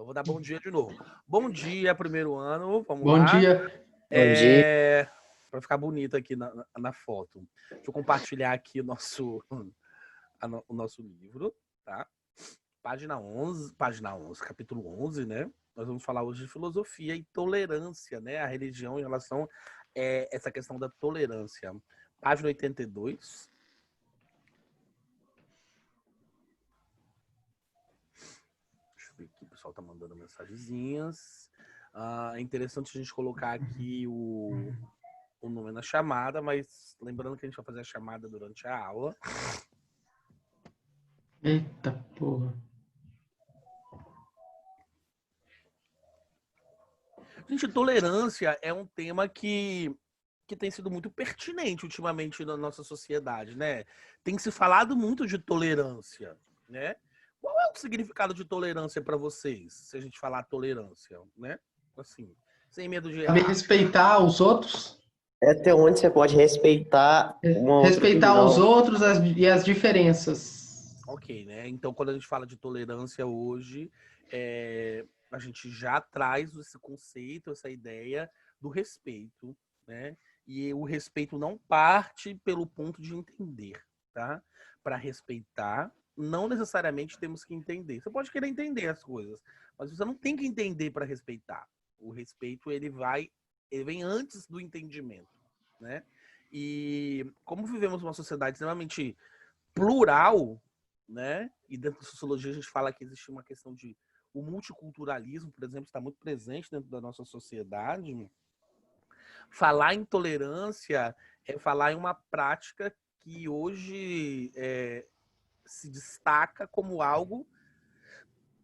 Eu vou dar bom dia de novo. Bom dia, primeiro ano. Vamos Bom lá. dia. Bom dia. Para ficar bonito aqui na foto. Deixa eu compartilhar aqui o nosso livro, tá? Página 11, capítulo 11, né? Nós vamos falar hoje de filosofia e tolerância, né? A religião em relação a essa questão da tolerância. Página 82. Deixa eu ver aqui, o pessoal tá mandando mensagenzinhas. É interessante a gente colocar aqui o nome na chamada, mas lembrando que a gente vai fazer a chamada durante a aula. Eita porra. Gente, tolerância é um tema que tem sido muito pertinente ultimamente na nossa sociedade, né? Tem se falado muito de tolerância, né? Qual é o significado de tolerância para vocês, se a gente falar tolerância, né? Assim, sem medo de Saber errar. respeitar os outros. É até onde você pode respeitar uma outra Respeitar os opinião. outros e as diferenças. Ok, né? Então, quando a gente fala de tolerância hoje, a gente já traz esse conceito, essa ideia do respeito, né? E o respeito não parte pelo ponto de entender, tá? Para respeitar, não necessariamente temos que entender. Você pode querer entender as coisas, mas você não tem que entender para respeitar. O respeito, ele vem antes do entendimento, né? E como vivemos uma sociedade extremamente plural, né? E dentro da sociologia a gente fala que existe uma questão de o multiculturalismo, por exemplo, está muito presente dentro da nossa sociedade. Falar em tolerância é falar em uma prática que hoje se destaca como algo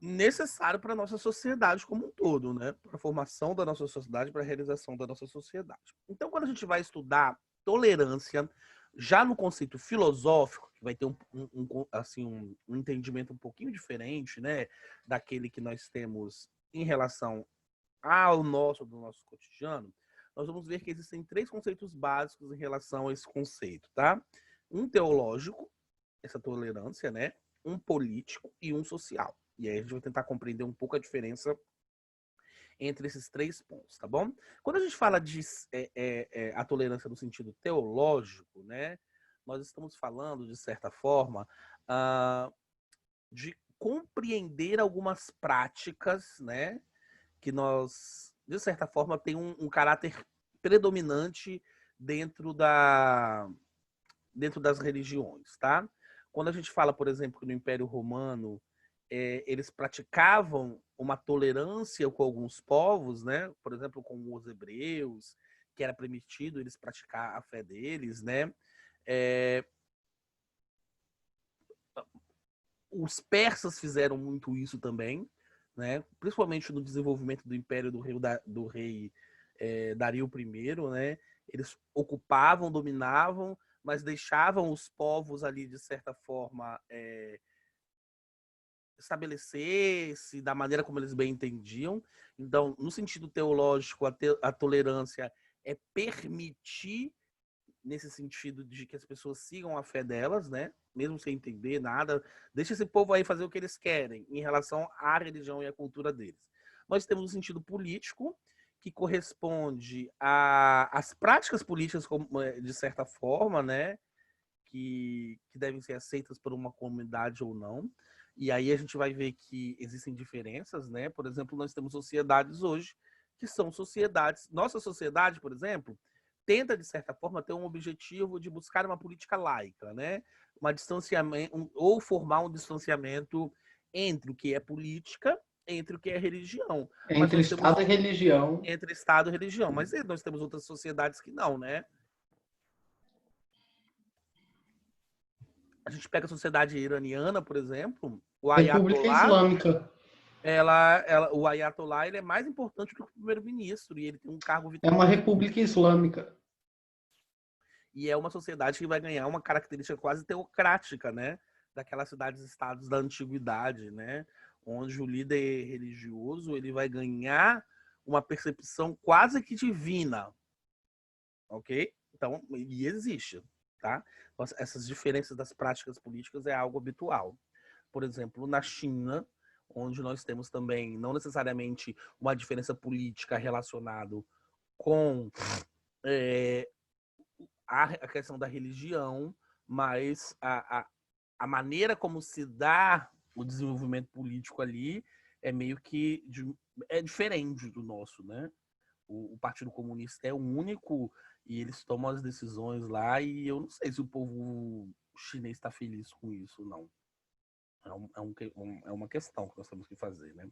necessário para a nossa sociedade como um todo, né? Para a formação da nossa sociedade, para a realização da nossa sociedade. Então, quando a gente vai estudar tolerância, já no conceito filosófico, que vai ter um entendimento um pouquinho diferente, né, daquele que nós temos em relação do nosso cotidiano, nós vamos ver que existem três conceitos básicos em relação a esse conceito, tá? Um teológico, essa tolerância, né? Um político e um social. E aí a gente vai tentar compreender um pouco a diferença entre esses três pontos, tá bom? Quando a gente fala de a tolerância no sentido teológico, né? Nós estamos falando, de certa forma, de compreender algumas práticas, né? Que nós, de certa forma, tem um caráter predominante dentro das religiões, tá? Quando a gente fala, por exemplo, que no Império Romano eles praticavam uma tolerância com alguns povos, né? Por exemplo, com os hebreus, que era permitido eles praticar a fé deles, né? Os persas fizeram muito isso também, né? Principalmente no desenvolvimento do Império do rei Dario I, né? Eles ocupavam, dominavam, mas deixavam os povos ali, de certa forma, estabelecer-se da maneira como eles bem entendiam. Então, no sentido teológico, a tolerância é permitir, nesse sentido de que as pessoas sigam a fé delas, né? Mesmo sem entender nada, deixa esse povo aí fazer o que eles querem em relação à religião e à cultura deles. Nós temos um sentido político, que corresponde às práticas políticas, de certa forma, né? Que devem ser aceitas por uma comunidade ou não. E aí a gente vai ver que existem diferenças, né? Por exemplo, nós temos sociedades hoje que são sociedades. Nossa sociedade, por exemplo, tenta, de certa forma, ter um objetivo de buscar uma política laica, né? Ou formar um distanciamento entre o que é política, entre o que é religião. Mas Entre nós temos Estado e religião. entre Estado e religião. Mas nós temos outras sociedades que não, né? A gente pega a sociedade iraniana, por exemplo, o República Ayatollah, Islâmica. o Ayatollah ele é mais importante do que o primeiro-ministro, e ele tem um cargo É uma vitalício. república islâmica. E é uma sociedade que vai ganhar uma característica quase teocrática, né? Daquelas cidades-estados da antiguidade, né? Onde o líder religioso ele vai ganhar uma percepção quase que divina, ok? Então, e existe, tá? Então, essas diferenças das práticas políticas é algo habitual. Por exemplo, na China, onde nós temos também, não necessariamente uma diferença política relacionada com a questão da religião, mas a maneira como se dá o desenvolvimento político ali é meio que é diferente do nosso, né? O Partido Comunista é único e eles tomam as decisões lá e eu não sei se o povo chinês está feliz com isso, não. É uma questão que nós temos que fazer, né?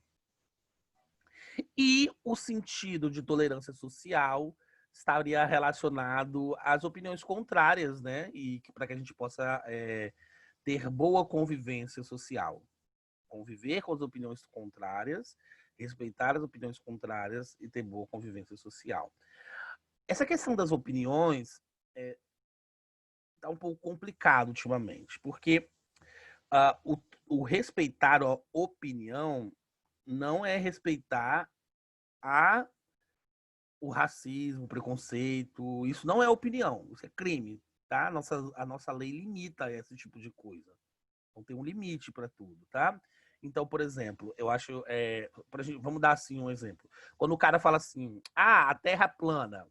E o sentido de tolerância social estaria relacionado às opiniões contrárias, né? E para que a gente possa ter boa convivência social. Conviver com as opiniões contrárias, respeitar as opiniões contrárias e ter boa convivência social. Essa questão das opiniões está um pouco complicado ultimamente, porque o respeitar a opinião não é respeitar o racismo, o preconceito. Isso não é opinião, isso é crime, tá? A nossa lei limita esse tipo de coisa. Então tem um limite para tudo, tá? Então, por exemplo, eu acho... vamos dar assim um exemplo. Quando o cara fala assim, a Terra é plana.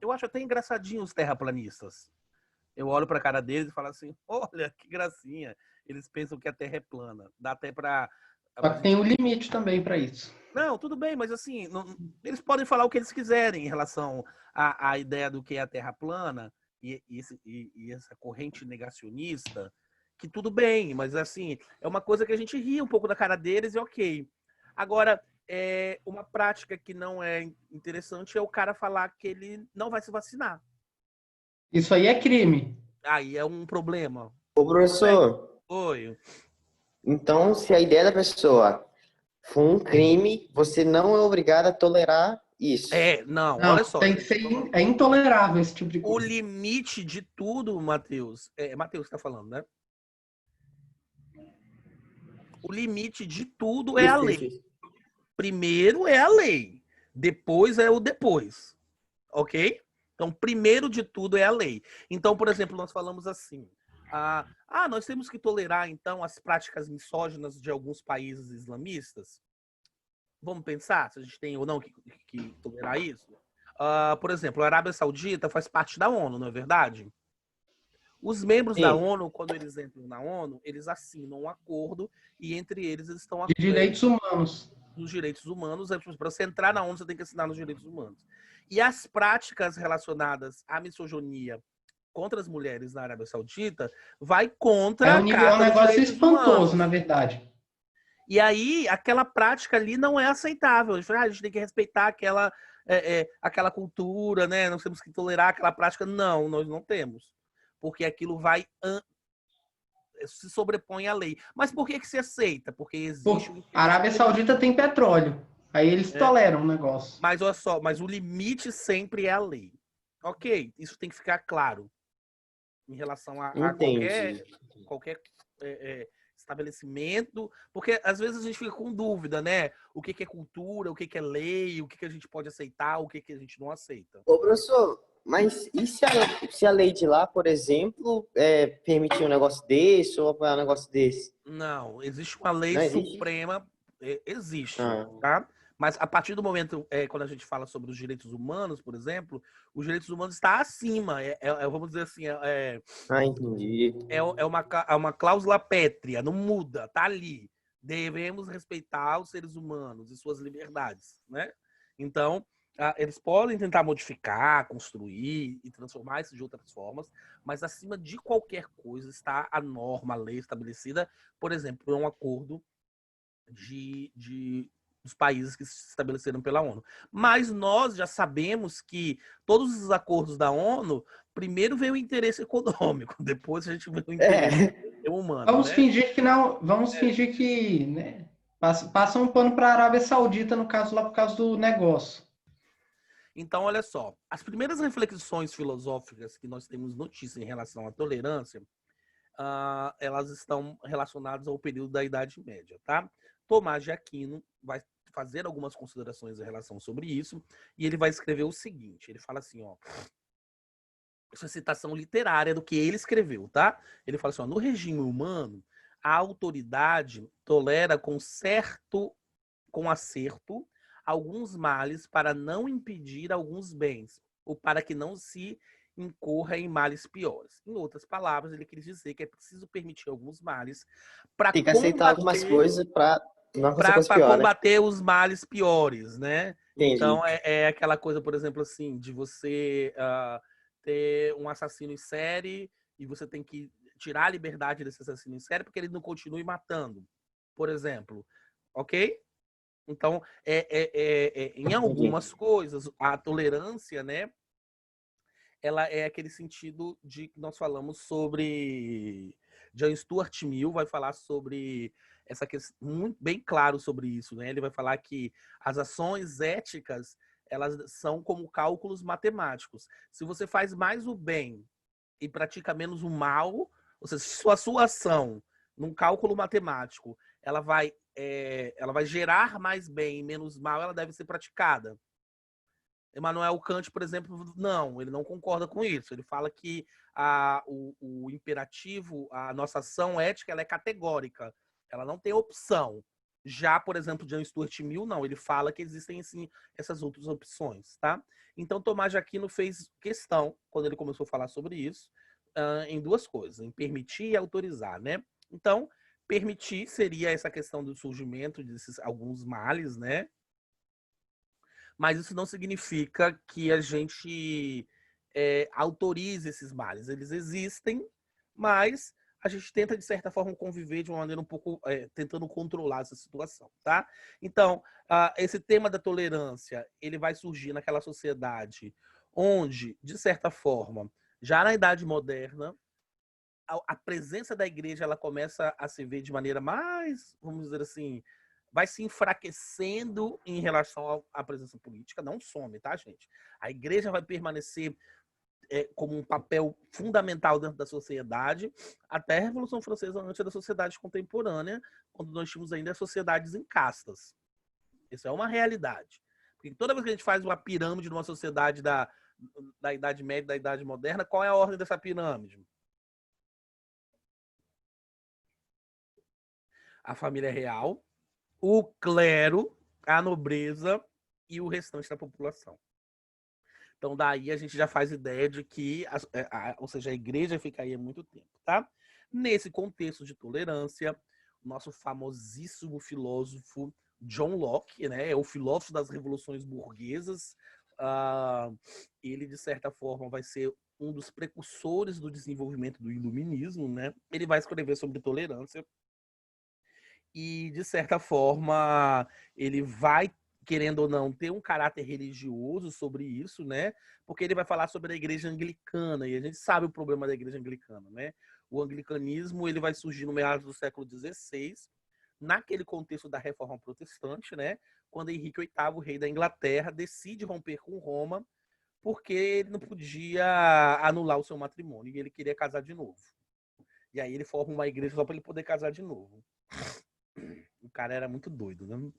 Eu acho até engraçadinho os terraplanistas. Eu olho para a cara deles e falo assim, olha, que gracinha. Eles pensam que a Terra é plana. Dá até para... Só que tem um limite também para isso. Não, tudo bem, mas assim, eles podem falar o que eles quiserem em relação à ideia do que é a Terra plana e essa corrente negacionista, que tudo bem, mas assim, é uma coisa que a gente ri um pouco da cara deles e ok. Agora, uma prática que não é interessante é o cara falar que ele não vai se vacinar. Isso aí é crime. Aí é um problema. Ô, professor, Oi. então se a ideia da pessoa for um crime, você não é obrigado a tolerar isso. Não, Não, olha só. tem que ser intolerável esse tipo de O coisa. limite de tudo, Matheus, Matheus está falando, né? O limite de tudo é a lei. Primeiro é a lei, depois é o depois, ok? Então, primeiro de tudo é a lei. Então, por exemplo, nós falamos assim, nós temos que tolerar, então, as práticas misóginas de alguns países islamistas? Vamos pensar se a gente tem ou não que tolerar isso? Por exemplo, a Arábia Saudita faz parte da ONU, não é verdade? Os membros da ONU, quando eles entram na ONU, eles assinam um acordo e entre eles estão De direitos humanos. dos direitos humanos. Para você entrar na ONU, você tem que assinar nos direitos humanos. E as práticas relacionadas à misoginia contra as mulheres na Arábia Saudita vai contra a Carta um negócio dos Direitos espantoso, Humanos. na verdade. E aí, aquela prática ali não é aceitável. A gente tem que respeitar aquela cultura, né? Nós temos que tolerar aquela prática. Não, nós não temos. Porque aquilo vai se sobrepõe à lei. Mas por que se aceita? Porque existe a Arábia Saudita tem petróleo. Aí eles toleram o negócio. Mas olha só, mas o limite sempre é a lei. Ok, isso tem que ficar claro em relação a qualquer estabelecimento, porque às vezes a gente fica com dúvida, né? O que é cultura, o que é lei, o que a gente pode aceitar, o que a gente não aceita. Ô, professor, mas e se a lei de lá, por exemplo, permitir um negócio desse ou apoiar um negócio desse? Não, existe uma lei suprema, existe, tá? Mas a partir do momento, quando a gente fala sobre os direitos humanos, por exemplo, os direitos humanos estão acima, vamos dizer assim, entendi. É uma cláusula pétrea, não muda, tá ali. Devemos respeitar os seres humanos e suas liberdades, né? Então, eles podem tentar modificar, construir e transformar isso de outras formas, mas acima de qualquer coisa está a norma, a lei estabelecida, por exemplo, um acordo dos países que se estabeleceram pela ONU. Mas nós já sabemos que todos os acordos da ONU, primeiro vem o interesse econômico, depois a gente vê o interesse humano. Vamos fingir que não, vamos fingir que, né, passa um pano para a Arábia Saudita, no caso lá por causa do negócio. Então, olha só, as primeiras reflexões filosóficas que nós temos notícia em relação à tolerância, elas estão relacionadas ao período da Idade Média, tá? Tomás de Aquino vai fazer algumas considerações em relação sobre isso, e ele vai escrever o seguinte, ele fala assim, ó, essa citação literária do que ele escreveu, tá? Ele fala assim, ó, no regime humano, A autoridade tolera com acerto alguns males para não impedir alguns bens, ou para que não se incorra em males piores. Em outras palavras, ele quis dizer que é preciso permitir alguns males para Tem que aceitar algumas coisas para não acontecer coisa pior, né? combater os males piores, né? Entendi. Então, é aquela coisa, por exemplo, assim, de você ter um assassino em série e você tem que tirar a liberdade desse assassino em série porque ele não continue matando, por exemplo. Ok? Então, em Entendi. algumas coisas, a tolerância, né? Ela é aquele sentido de que nós falamos sobre. John Stuart Mill vai falar sobre essa questão, muito bem claro sobre isso, né? Ele vai falar que as ações éticas elas são como cálculos matemáticos. Se você faz mais o bem e pratica menos o mal, ou seja, se a sua ação num cálculo matemático ela vai gerar mais bem e menos mal, ela deve ser praticada. Immanuel Kant, por exemplo, não, ele não concorda com isso. Ele fala que o imperativo, a nossa ação ética, ela é categórica, ela não tem opção. Já, por exemplo, John Stuart Mill, não, ele fala que existem sim essas outras opções, tá? Então, Tomás de Aquino fez questão, quando ele começou a falar sobre isso, em duas coisas, em permitir e autorizar, né? Então, permitir seria essa questão do surgimento desses alguns males, né? Mas isso não significa que a gente autorize esses males. Eles existem, mas a gente tenta, de certa forma, conviver de uma maneira um pouco, tentando controlar essa situação, tá? Então, esse tema da tolerância, ele vai surgir naquela sociedade onde, de certa forma, já na Idade Moderna, a presença da igreja ela começa a se ver de maneira mais, vamos dizer assim, vai se enfraquecendo em relação à presença política, não some, tá, gente? A igreja vai permanecer como um papel fundamental dentro da sociedade até a Revolução Francesa, antes da sociedade contemporânea, quando nós tínhamos ainda as sociedades em castas. Isso é uma realidade. Porque toda vez que a gente faz uma pirâmide numa sociedade da Idade Média, da Idade Moderna, qual é a ordem dessa pirâmide? A família real, o clero, a nobreza e o restante da população. Então, daí a gente já faz ideia de que, ou seja, a igreja ficaria muito tempo, tá? Nesse contexto de tolerância, o nosso famosíssimo filósofo John Locke, né, é o filósofo das revoluções burguesas, ele, de certa forma, vai ser um dos precursores do desenvolvimento do iluminismo, né? Ele vai escrever sobre tolerância e, de certa forma, ele vai, querendo ou não, ter um caráter religioso sobre isso, né? Porque ele vai falar sobre a igreja anglicana, e a gente sabe o problema da igreja anglicana, né? O anglicanismo ele vai surgir no meados do século XVI, naquele contexto da reforma protestante, né? Quando Henrique VIII, rei da Inglaterra, decide romper com Roma, porque ele não podia anular o seu matrimônio, e ele queria casar de novo. E aí ele forma uma igreja só para ele poder casar de novo. O cara era muito doido, né?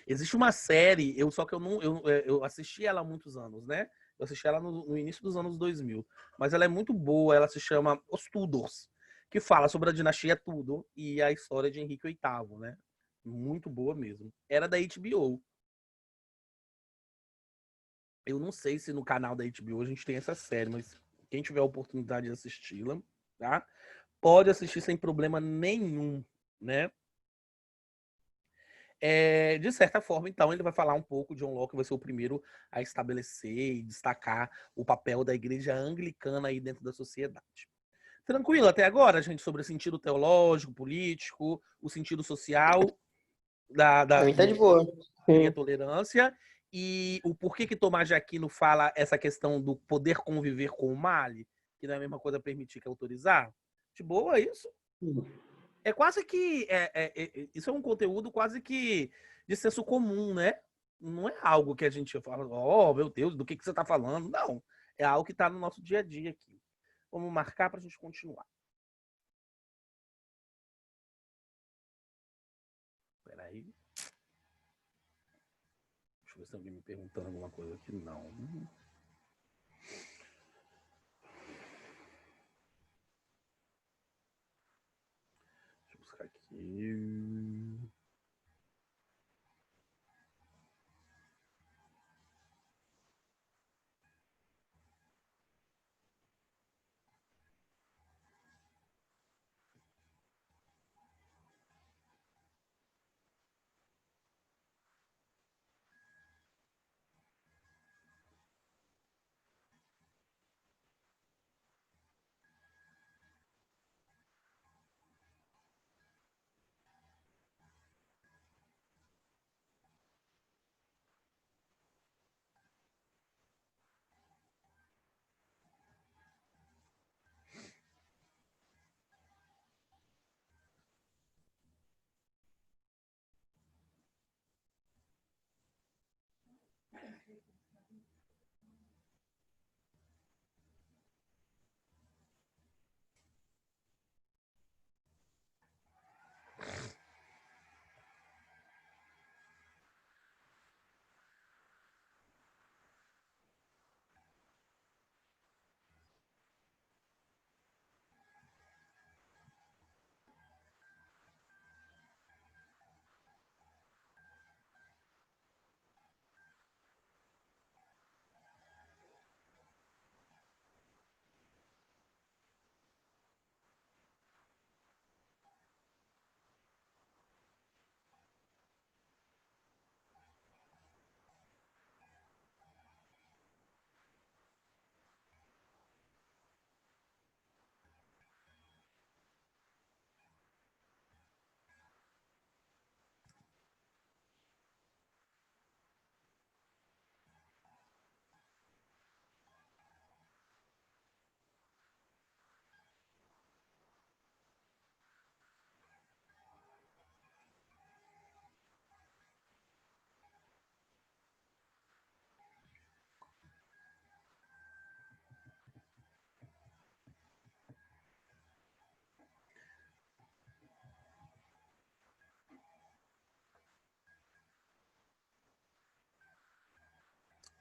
Existe uma série, só que eu assisti ela há muitos anos, né? Eu assisti ela no início dos anos 2000, mas ela é muito boa, ela se chama Os Tudors, que fala sobre a dinastia Tudor e a história de Henrique VIII, né? Muito boa mesmo. Era da HBO. Eu não sei se no canal da HBO a gente tem essa série, mas quem tiver a oportunidade de assisti-la, tá? Pode assistir sem problema nenhum, né? De certa forma, então, ele vai falar um pouco, John Locke vai ser o primeiro a estabelecer e destacar o papel da igreja anglicana aí dentro da sociedade. Tranquilo até agora, gente, sobre o sentido teológico, político, o sentido social Pra mim tá de do boa. que é Sim. tolerância e o porquê que Tomás de Aquino fala essa questão do poder conviver com o mal, que não é a mesma coisa permitir que autorizar. De boa isso? É quase que. Isso é um conteúdo quase que de senso comum, né? Não é algo que a gente fala, oh, meu Deus, do que você está falando? Não. É algo que está no nosso dia a dia aqui. Vamos marcar para a gente continuar. Espera aí. Deixa eu ver se tem alguém me perguntando alguma coisa aqui. Não.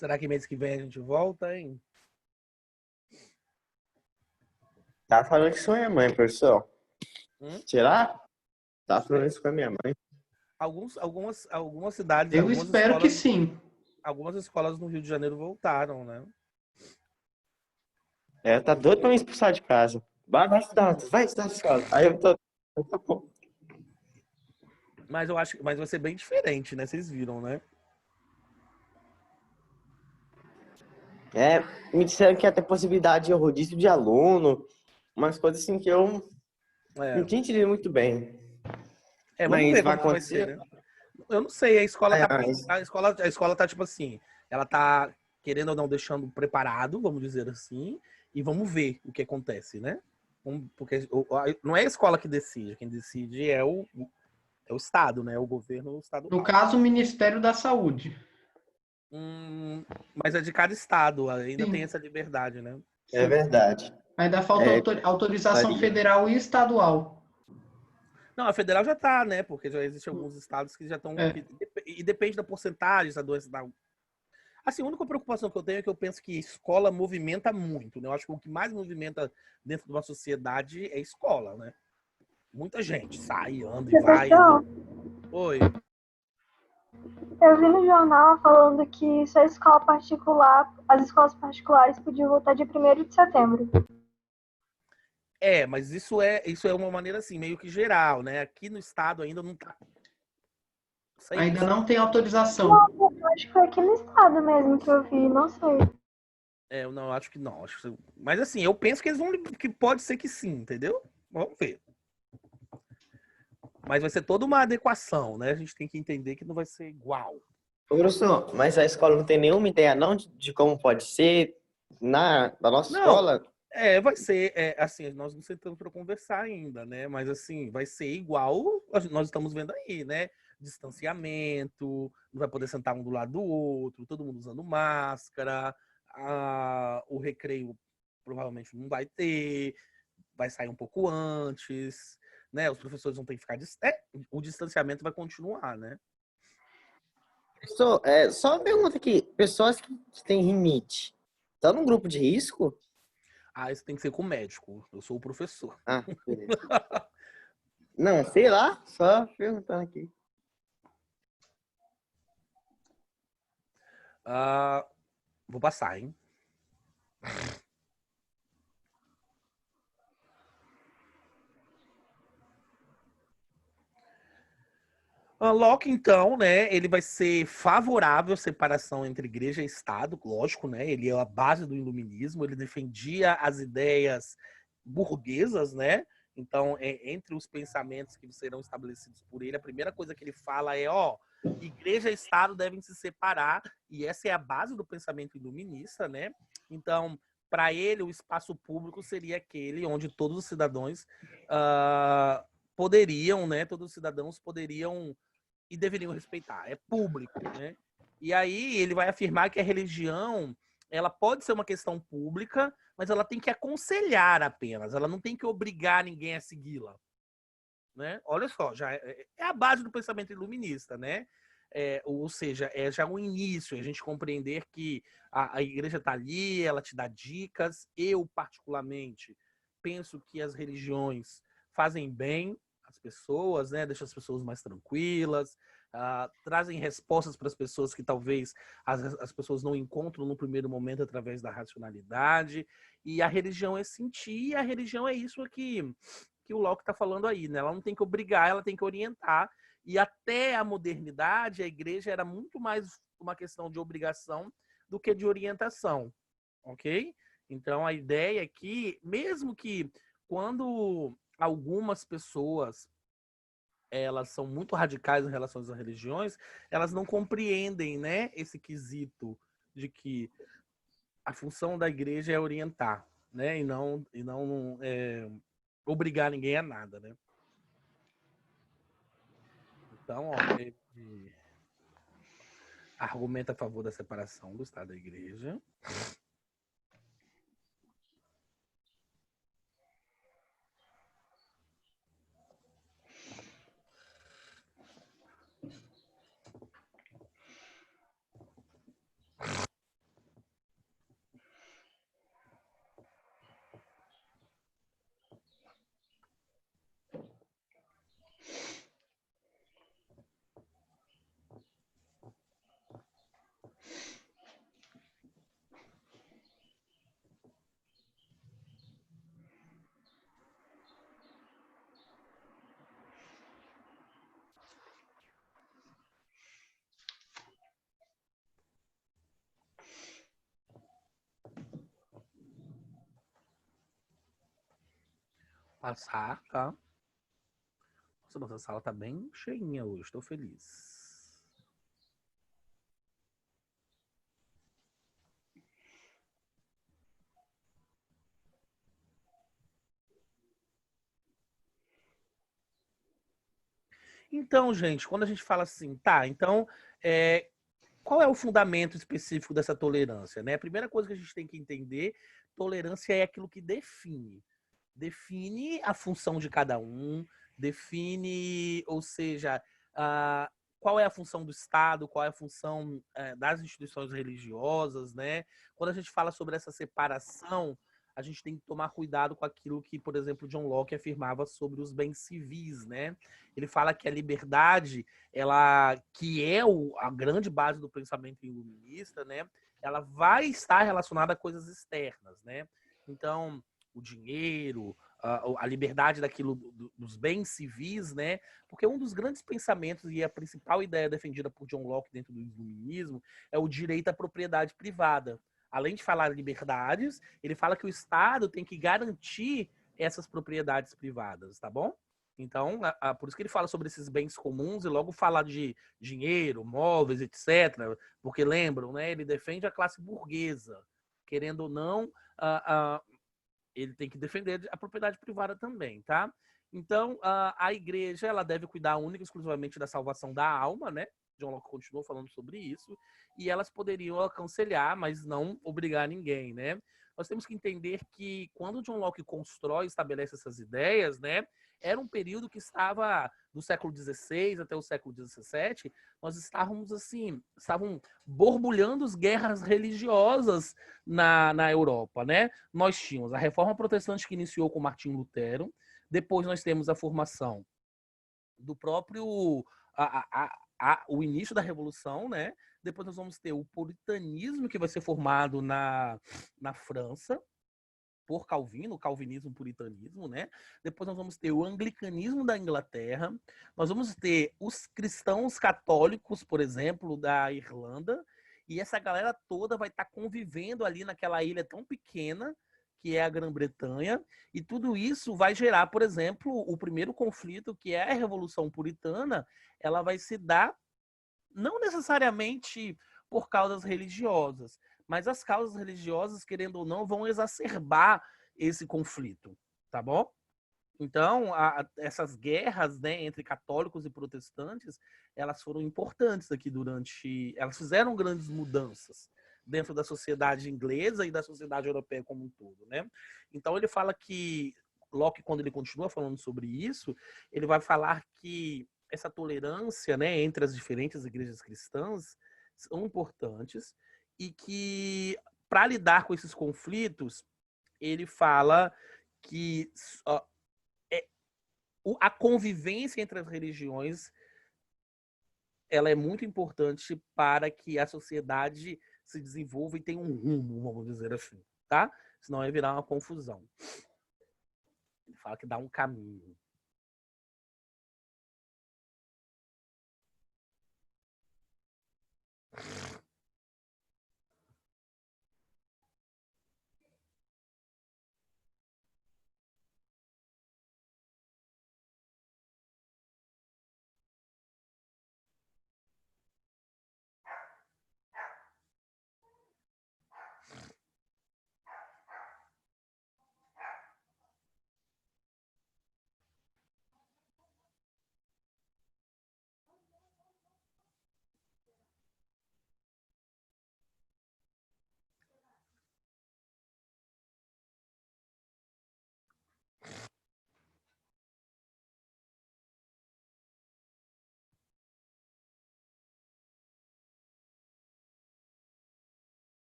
Será que mês que vem a gente volta, hein? Tá falando isso com a minha mãe, professor. Hum? Será? Tá falando isso com a minha mãe. Algumas cidades, Eu espero que sim. algumas escolas no Rio de Janeiro voltaram, né? É, tá doido pra me expulsar de casa. Vai estudar de escola. Aí eu tô. Tá bom. Mas eu acho que vai ser bem diferente, né? Vocês viram, né? É, me disseram que ia ter possibilidade de rodízio de aluno, umas coisas assim que eu não É, tinha entendido muito bem. vamos Mas ver vai como que vai ser, acontecer. né? Eu não sei, É, mas a escola tá tipo assim, ela tá querendo ou não deixando preparado, vamos dizer assim, e vamos ver o que acontece, né? Porque não é a escola que decide, quem decide é o Estado, né? É o governo No estadual. caso, o Ministério da Saúde. Mas é de cada estado, ainda tem Sim, essa liberdade, né? é sim. verdade. Ainda falta É, autorização varia. federal e estadual. Não, a federal já tá, né? Porque já existem alguns estados que já estão. É. E depende da porcentagem da doença. Assim, a única preocupação que eu tenho é que eu penso que escola movimenta muito, né? Eu acho que o que mais movimenta dentro de uma sociedade é escola, né? Muita gente sai, anda e vai. Professor, Oi. eu vi no jornal falando que só escola particular, as escolas particulares podiam voltar dia 1º de setembro. Mas isso é uma maneira assim, meio que geral, né? Aqui no estado ainda não tá Ainda 100%. não tem autorização. Não, eu acho que foi aqui no estado mesmo que eu vi, não sei. Eu não acho que não. Mas assim, eu penso que eles vão. Que pode ser que sim, entendeu? Vamos ver. Mas vai ser toda uma adequação, né? A gente tem que entender que não vai ser igual. Ô, professor, mas a escola não tem nenhuma ideia não de como pode ser da nossa Não, escola? vai ser, assim, nós não sentamos para conversar ainda, né? Mas assim, vai ser igual nós estamos vendo aí, né? Distanciamento, não vai poder sentar um do lado do outro, todo mundo usando máscara, o recreio provavelmente não vai ter, vai sair um pouco antes, né? Os professores vão ter que ficar o distanciamento vai continuar, né? Professor, só uma pergunta aqui. Pessoas que têm rinite, estão num grupo de risco? Isso tem que ser com o médico. Eu sou o professor. Ah, beleza. Não, sei lá, só perguntando aqui. Vou passar, hein? Locke, então, né, ele vai ser favorável à separação entre igreja e Estado, lógico, né? Ele é a base do iluminismo, ele defendia as ideias burguesas, né? Então, entre os pensamentos que serão estabelecidos por ele, a primeira coisa que ele fala é, igreja e Estado devem se separar, e essa é a base do pensamento iluminista, né? Então, para ele, o espaço público seria aquele onde todos os cidadãos poderiam, né? Todos os cidadãos poderiam e deveriam respeitar. É público, né? E aí ele vai afirmar que a religião ela pode ser uma questão pública, mas ela tem que aconselhar apenas. Ela não tem que obrigar ninguém a segui-la, né? Olha só, já é a base do pensamento iluminista, né? Ou seja, é já um início, a gente compreender que a igreja está ali, ela te dá dicas. Eu, particularmente, penso que as religiões fazem bem às pessoas, né? Deixam as pessoas mais tranquilas, trazem respostas para as pessoas que talvez as pessoas não encontram no primeiro momento através da racionalidade. E a religião é sentir, e a religião é isso que o Locke está falando aí, né? Ela não tem que obrigar, ela tem que orientar. E até a modernidade, a igreja era muito mais uma questão de obrigação do que de orientação, ok? Então, a ideia é que, mesmo que quando algumas pessoas elas são muito radicais em relação às religiões, elas não compreendem, né, esse quesito de que a função da igreja é orientar, né, e não obrigar ninguém a nada, né? Então, ele argumenta a favor da separação do Estado e da Igreja. Passar, tá? Nossa, nossa sala tá bem cheinha hoje, estou feliz. Então, gente, quando a gente fala assim, tá, então, qual é o fundamento específico dessa tolerância, né? A primeira coisa que a gente tem que entender, tolerância é aquilo que define a função de cada um, define, ou seja, qual é a função do Estado, qual é a função das instituições religiosas, né? Quando a gente fala sobre essa separação, a gente tem que tomar cuidado com aquilo que, por exemplo, John Locke afirmava sobre os bens civis, né? Ele fala que a liberdade, ela, que é a grande base do pensamento iluminista, né? Ela vai estar relacionada a coisas externas, né? Então, o dinheiro, a liberdade daquilo dos bens civis, né? Porque um dos grandes pensamentos e a principal ideia defendida por John Locke dentro do iluminismo é o direito à propriedade privada. Além de falar liberdades, ele fala que o Estado tem que garantir essas propriedades privadas, tá bom? Então, por isso que ele fala sobre esses bens comuns e logo fala de dinheiro, móveis, etc. Porque lembram, né? Ele defende a classe burguesa. Querendo ou não, ele tem que defender a propriedade privada também, tá? Então, a igreja, ela deve cuidar única e exclusivamente da salvação da alma, né? John Locke continuou falando sobre isso, e elas poderiam aconselhar, mas não obrigar ninguém, né? Nós temos que entender que quando John Locke constrói e estabelece essas ideias, né, era um período que estava do século XVI até o século XVII, nós estávamos assim, estavam borbulhando as guerras religiosas na Europa, né? Nós tínhamos a Reforma Protestante que iniciou com Martim Lutero, depois nós temos a formação do próprio o início da Revolução, né? Depois nós vamos ter o puritanismo que vai ser formado na França por Calvino, o calvinismo, o puritanismo, né? Depois nós vamos ter o anglicanismo da Inglaterra, nós vamos ter os cristãos católicos, por exemplo, da Irlanda, e essa galera toda vai estar convivendo ali naquela ilha tão pequena que é a Grã-Bretanha, e tudo isso vai gerar, por exemplo, o primeiro conflito, que é a Revolução Puritana, ela vai se dar não necessariamente por causas religiosas, mas as causas religiosas, querendo ou não, vão exacerbar esse conflito, tá bom? Então, essas guerras, né, entre católicos e protestantes, elas foram importantes aqui elas fizeram grandes mudanças dentro da sociedade inglesa e da sociedade europeia como um todo, né? Então, ele fala que, Locke, quando ele continua falando sobre isso, ele vai falar que essa tolerância, né, entre as diferentes igrejas cristãs são importantes e que, para lidar com esses conflitos, ele fala que a convivência entre as religiões ela é muito importante para que a sociedade se desenvolva e tenha um rumo, vamos dizer assim, tá? Senão vai virar uma confusão. Ele fala que dá um caminho.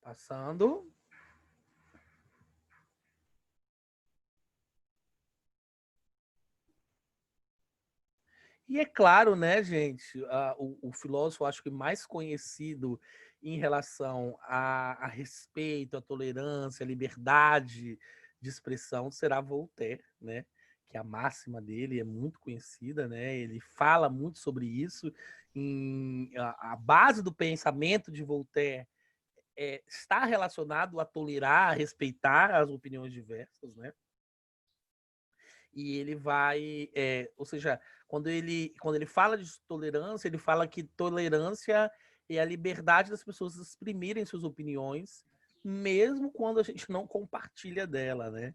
Passando. E é claro, né, gente, o filósofo, acho que mais conhecido em relação a respeito, a tolerância, a liberdade de expressão será Voltaire, né? Que a máxima dele é muito conhecida, né? Ele fala muito sobre isso. A base do pensamento de Voltaire está relacionado a tolerar, a respeitar as opiniões diversas, né? E ele vai, ou seja, quando ele fala de tolerância, ele fala que tolerância é a liberdade das pessoas exprimirem suas opiniões, mesmo quando a gente não compartilha dela, né?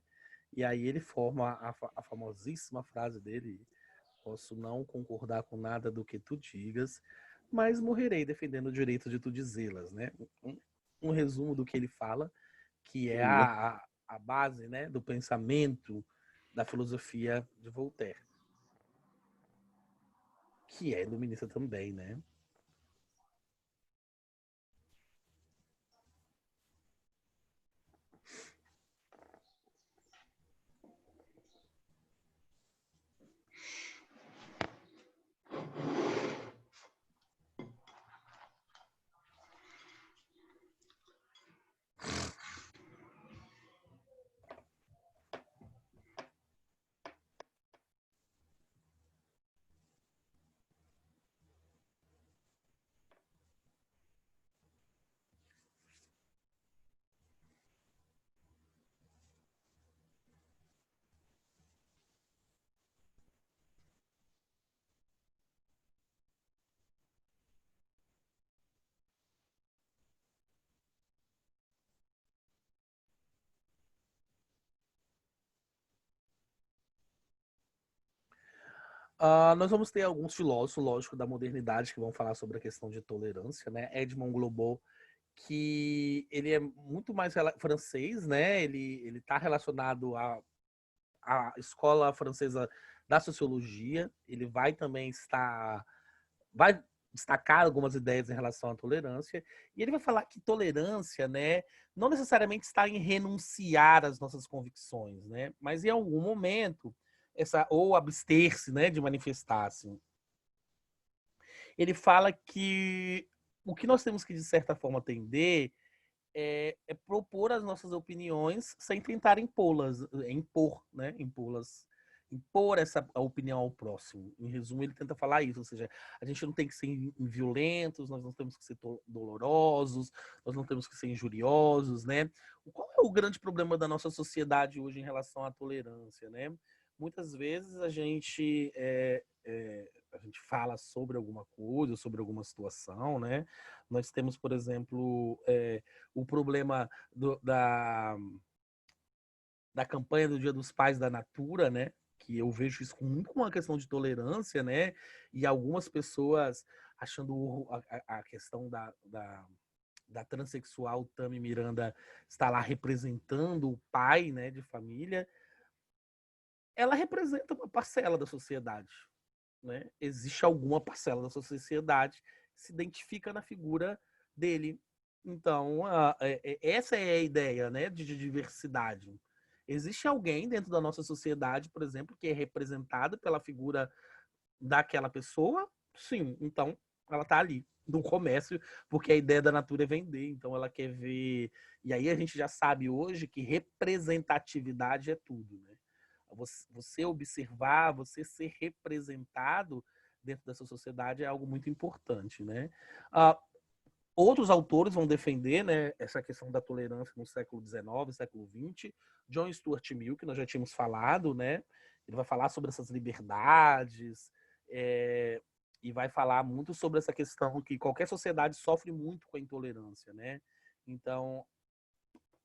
E aí ele forma a famosíssima frase dele: posso não concordar com nada do que tu digas, mas morrerei defendendo o direito de tu dizê-las, né? Um resumo do que ele fala, que é a base, né, do pensamento da filosofia de Voltaire, que é iluminista também, né? Nós vamos ter alguns filósofos, lógico, da modernidade que vão falar sobre a questão de tolerância, né? Edmond Globot, que ele é muito mais francês, né? Ele está relacionado à escola francesa da sociologia. Ele vai destacar algumas ideias em relação à tolerância, e ele vai falar que tolerância, né, não necessariamente está em renunciar às nossas convicções, né, mas em algum momento ou abster-se, né, de manifestar-se. Ele fala que o que nós temos que de certa forma atender é propor as nossas opiniões sem tentar impor essa opinião ao próximo. Em resumo, ele tenta falar isso, ou seja, a gente não tem que ser violentos, nós não temos que ser dolorosos, nós não temos que ser injuriosos, né? Qual é o grande problema da nossa sociedade hoje em relação à tolerância, né? Muitas vezes a gente fala sobre alguma coisa, sobre alguma situação, né? Nós temos, por exemplo, o problema da campanha do Dia dos Pais da Natura, né? Que eu vejo isso com muito uma questão de tolerância, né? E algumas pessoas achando a questão da transexual Tami Miranda estar lá representando o pai, né, de família. Ela representa uma parcela da sociedade, né? Existe alguma parcela da sua sociedade que se identifica na figura dele. Então, essa é a ideia, né, de diversidade. Existe alguém dentro da nossa sociedade, por exemplo, que é representado pela figura daquela pessoa? Sim, então ela está ali no comércio, porque a ideia da Natura é vender, então ela quer ver. E aí a gente já sabe hoje que representatividade é tudo, né? Você observar, você ser representado dentro dessa sociedade é algo muito importante, né? Ah, outros autores vão defender, né, essa questão da tolerância no século XIX, século XX. John Stuart Mill, que nós já tínhamos falado, né? Ele vai falar sobre essas liberdades e vai falar muito sobre essa questão que qualquer sociedade sofre muito com a intolerância, né? Então,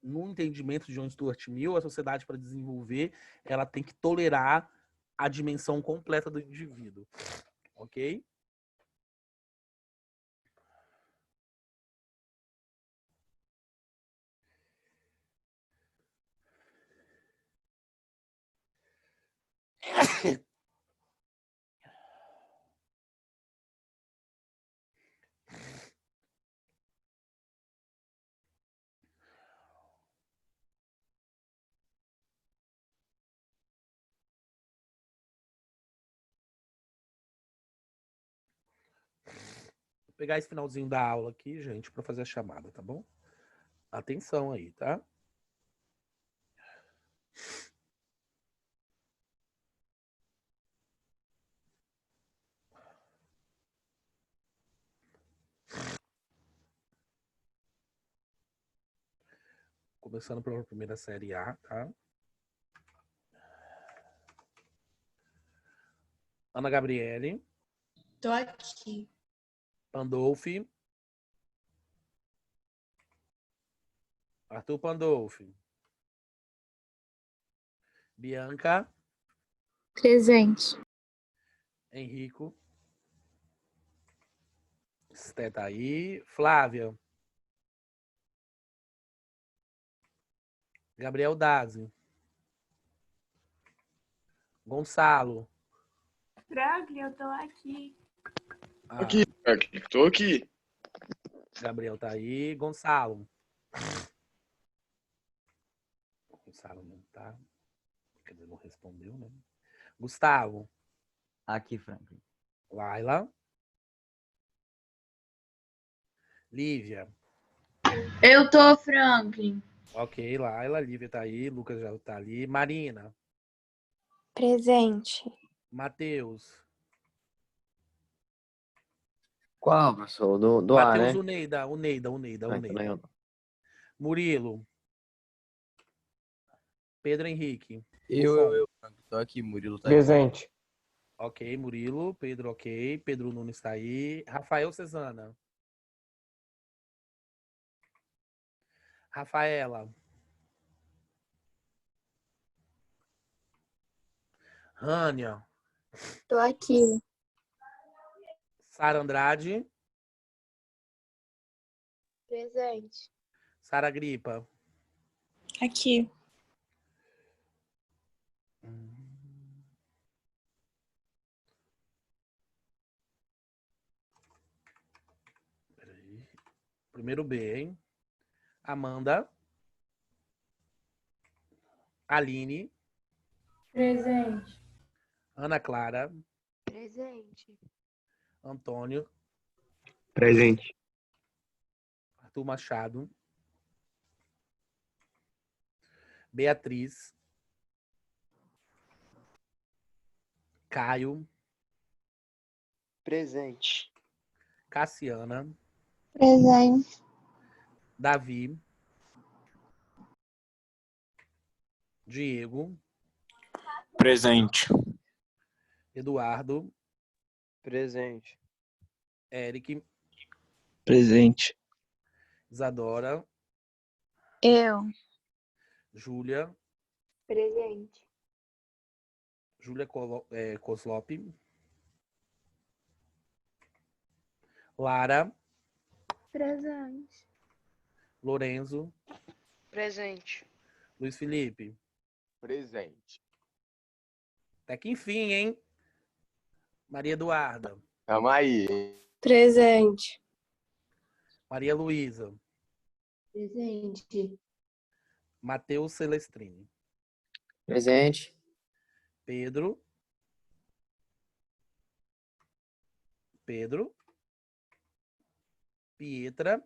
no entendimento de John Stuart Mill, a sociedade, para desenvolver, ela tem que tolerar a dimensão completa do indivíduo, ok? pegar esse finalzinho da aula aqui, gente, para fazer a chamada, tá bom? Atenção aí, tá? Começando pela primeira série A, tá? Ana Gabriele, Tô aqui. Pandolfi, Arthur Pandolfi, Bianca, Presente. Henrico, Esté tá aí, Flávia, Gabriel Dazi, Gonçalo, Franklin, eu tô aqui. ah, Aqui, tô aqui. Gabriel tá aí, Gonçalo. Gonçalo não tá. Quer dizer, não respondeu, né? Gustavo, Aqui, Franklin. Laila, Lívia. Eu tô, Franklin. Ok, Laila, Lívia tá aí, Lucas já tá ali. Marina, Presente. Matheus. Qual, professor? Do A, Matheus, né? o Ah, então não é eu, não. Murilo, Pedro Henrique. Eu, Franklin. Tô aqui, Murilo tá aqui. Presente. Ok, Murilo, Pedro, ok. Pedro Nunes tá aí. Rafael Cesana. Rafaela. Rânia. Tô aqui. Sara Andrade. Presente. Sara Gripa. Aqui. Peraí. Primeiro B, hein? Amanda. Aline. Presente. Ana Clara. Presente. Antônio. Presente. Arthur Machado. Beatriz. Caio. Presente. Cassiana. Presente. Davi. Diego. Presente. Eduardo. Presente. Eric. Presente. Isadora. Eu. Júlia. Presente. Júlia Koslop. Lara. Presente. Lorenzo. Presente. Luiz Felipe. Presente. Até que enfim, hein? Maria Eduarda. Tamo aí, hein? Presente. Maria Luísa. Presente. Matheus Celestrini. Presente. Pedro. Pietra.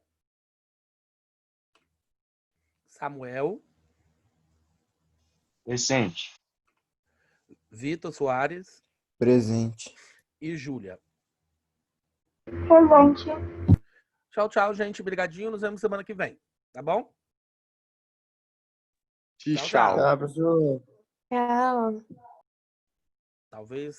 Samuel. Presente. Vitor Soares. Presente. E Júlia. Presente. Tchau, tchau, gente. Obrigadinho. Nos vemos semana que vem. Tá bom? Tchau, Tchau. Tá, professor. Tchau. Talvez